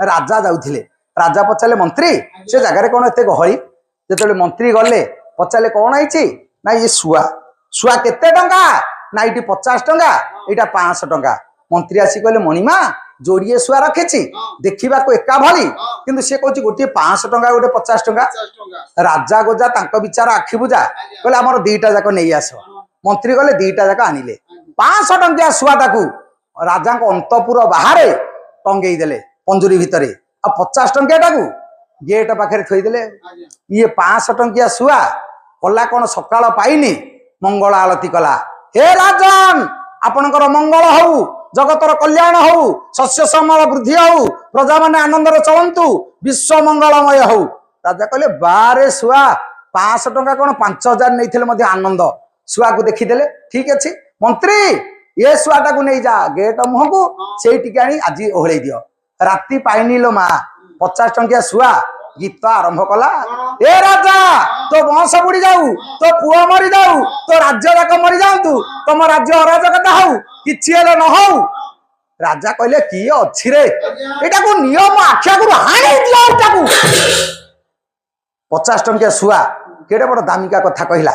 राजा जाउथिले राजा पचारे मंत्री से जगार कौन एत गहली जो मंत्री गले पचारे कौन आई ना ये शुआ शुआ केते टंका ना ये 50 टंका यहाँ 500 टंका मंत्री आसी कहले मणिमा जोड़िए शुआ रखी देखा एका भली किंतु सी कह गोटे 500 टंका गोटे 50 टंका राजा गोजा तांको विचार आखि बुझा कहले आमर दीटा जाक नहीं आस मंत्री गले दीटा जाक आनिले 500 टंकिया शुआटा को राजा अंतपुर बाहर टंगई देले पंजुरी भितर आ 50 टंकिया गेट पाखे थईदे ये 500 टंकिया शुआ कला कौन सकाल पाइनी मंगल आलती कला हे राजन आपणकर मंगल हऊ जगतर कल्याण हऊ शस्य समल वृद्धि हऊ प्रजा माने आनंद चलतु विश्व मंगलमय हऊ राजा कहले बारे शुआ 500 टंका कौन 5000 नहीं आनंद शुआ को देखीदे ठीक अच्छे मंत्री ये शुआटा को नहीं जा गेट मुह को से आज ओहल दियो राति पाइनी लो माँ 50 टंकिया शुआ गीत आरंभ कला ए राजा तो वंश बुड़ी जाऊ तो पुआ मरी जाऊ तो राज्य जाक मरी जातु तुम राज्य अराजकता हऊ कि न हऊ राजा कहले कि अच्छी रे एटा को नियम आखिया को हाणी दिया एटा को 50 टंकिया शुआ केडे बड़ दामिका कथा कहला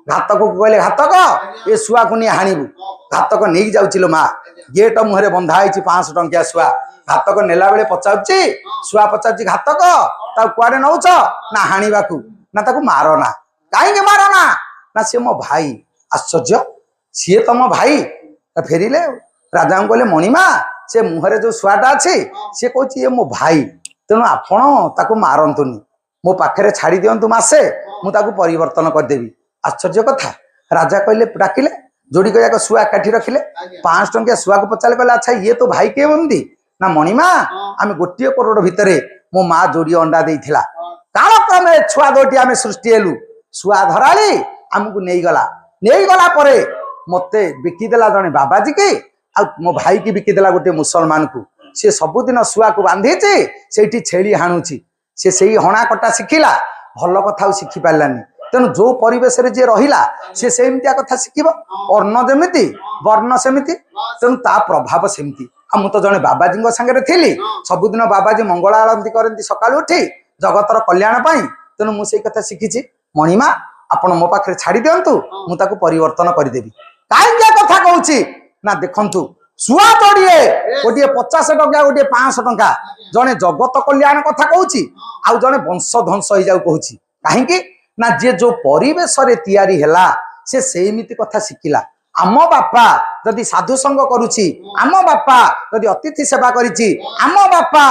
घातक को कहले घातक ए शुआ को नहीं हाणीबू घातक नहीं जाउचिलो माँ गेट मुहरे बंधा है 500 टंकिया शुआ घातक नेला बेले पचारुची शुआ पचारुची घातक कुआडे नौच ना हाणीबाकू ना ताकू मारना कहीं मारना ना सी मो भाई आश्चर्य सी तम भाई फेरिले राजा को कहले मणिमा से मुहरे जो शुआटा अच्छी सी कहूँ ये मो भाई तेणु आपण ताकू मारतुनि मो पाखे छाड़ी दिंतु मसे मुझे परिवर्तन करदेवी आश्चर्य कथा राजा कहले डाकिले जोड़ी जाक शुआ एकाठी रखिले 500 टंकिया शुआ को पचारे कहले अच्छा ये तो भाई के बंदी ना मणिमा आम 1 करोड़ भितर मो माँ जोड़ी अंडा देइथिला कालक्रमे छुआ दोटी आम सृष्टि हेलु शुआ धराली आमको नहीं गला परे मते बिकिदेला जने बाबाजी की आ मो भाई की बिकिदेला गोटे मुसलमान को सी सबुदिन शुआ को बांधी से छेली हाणुची से हणा कटा शिखिला भल कथा शिखि पारानी तेणु जो परिवेश जी रहा सी सेमतिया कथा शिखब अर्ण जमी वर्ण सेमती तेणु ता प्रभाव सेमती आ तो जड़े बाबाजी सांगे थी सबुदिन बाबाजी मंगल आरती करती सकाल उठी जगतर कल्याण तेणु मुझे कथा शिखी मणिमा आपण मो पाखे छाड़ी दिंतु मुझे परिवर्तन करदेवी कहीं कथा कहूँ ना देखु शुआ जोड़िए गोटे 50 टंका गोटे 500 टंका जड़े जगत कल्याण कथा कहूँ आउ जड़े वंश ध्वंस हो जाऊ कहूँ कहीं ना जे जो परिवेश तैयारी है से सेमिति कथा शिखिला आम बापा जदि साधु संग करुछि आम बापा जदि अतिथि सेवा करिछि आम बापा